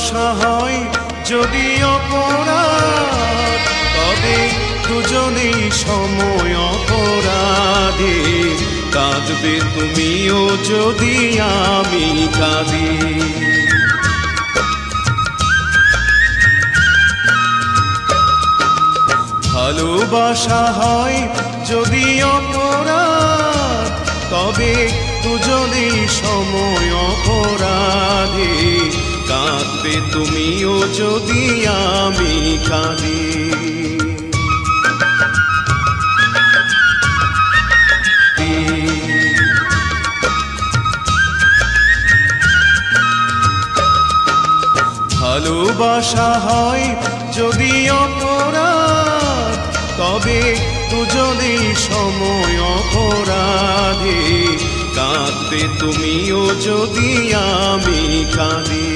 ভালোবাসা হয় যদি অপরাধ, তবে দুজনেই সময় অপরাধে। কাঁদবে তুমিও যদি আমি কাঁদি। ভালোবাসা হয় যদি অপরাধ, তবে দুজনেই সময় অপরাধে। কাঁদবে তুমিও যদি আমি কাঁদি। ভালোবাসা হয় যদি অপরাধ, তবে দুজনেই সময় অপরাধে। কাঁদবে তুমিও যদি আমি কাঁদি।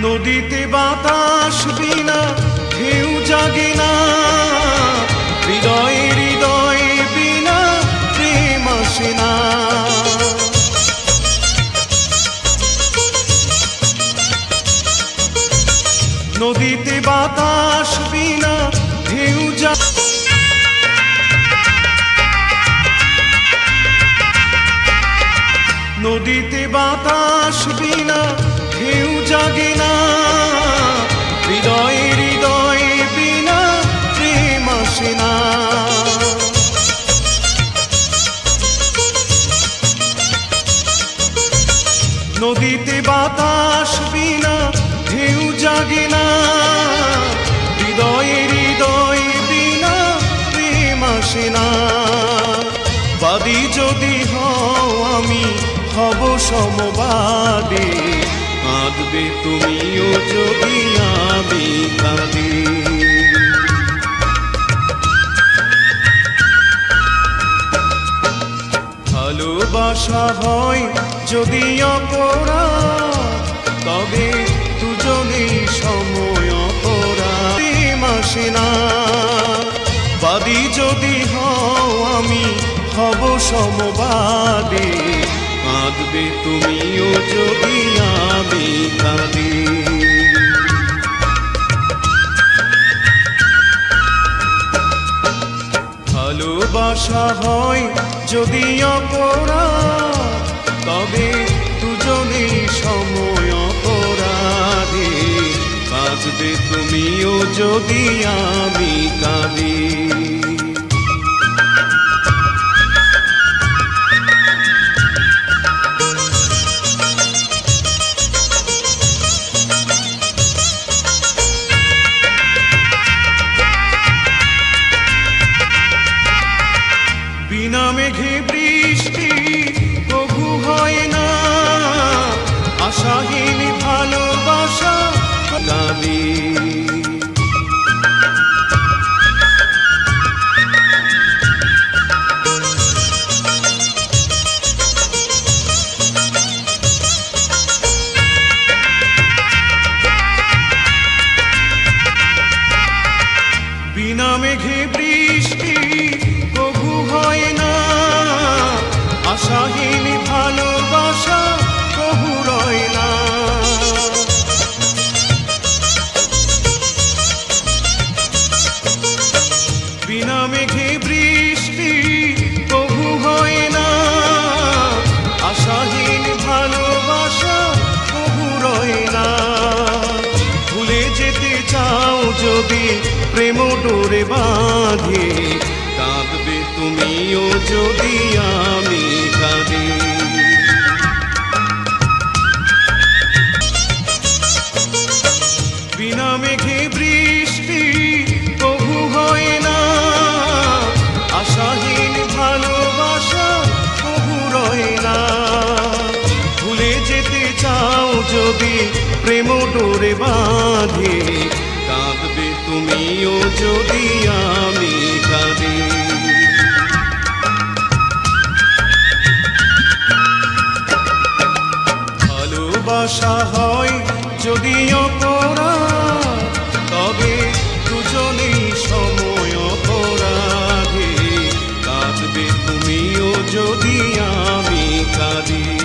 নদীতে বাতাস বিনা ঢেউ জাগে না, হৃদয়ে হৃদয়ে বিনা প্রেম আসে না। নদীতে বাতাস বিনা ঢেউ জাগে, নদীতে বাতাস বিনা ঢেউ জাগে না। হৃদয়ে হৃদয়ে বিনা প্রেম আসে না। নদীতে বাতাস বিনা ঢেউ জাগে না। হৃদয়ে হৃদয়ে বিনা প্রেম আসে না। বাদী যদি হও আমি হব সমবাদী। কাঁদবে তুমিও যদি আমি কাঁদি। ভালোবাসা হয় যদি অপরাধ, তবে দুজনেই সময় অপরাধ। প্রেম আসে না। বাদী যদি হও আমি হব সমবাদী। কাঁদবে তুমিও যদি আমি কাঁদি। ভালোবাসা হয় যদি অপরাধ, তবে দুজনেই সময় অপরাধে। কাঁদবে তুমিও যদি আমি কাঁদি। বিনা মেঘে বৃষ্টি তবু হয় না, আশাহীন ভালোবাসা কাঁদি। বিনা মেঘে বৃষ্টি তবু হয় না, আশাহীন ভালোবাসা কবু রয় না। বিনা মেঘে বৃষ্টি তবু হয় না, আশাহীন ভালোবাসা কবু রয় না। ভুলে যেতে চাও যদি প্রেম ডোরে বাঁধে। কাঁদবে তুমিও যদি আমি কাঁদি। বিনা মেঘে বৃষ্টি তবু হয় না, আশাহীন ভালোবাসা কবু রয় না। ভুলে যেতে চাও যদি প্রেম ডোরে বাঁধে। কাঁদবে তুমিও যদি আমি কাঁদি। ভালোবাসা হয় যদি অপরাধ, তবে দুজনেই সময় অপরাধী। কাঁদবে তুমিও যদি আমি কাঁদি।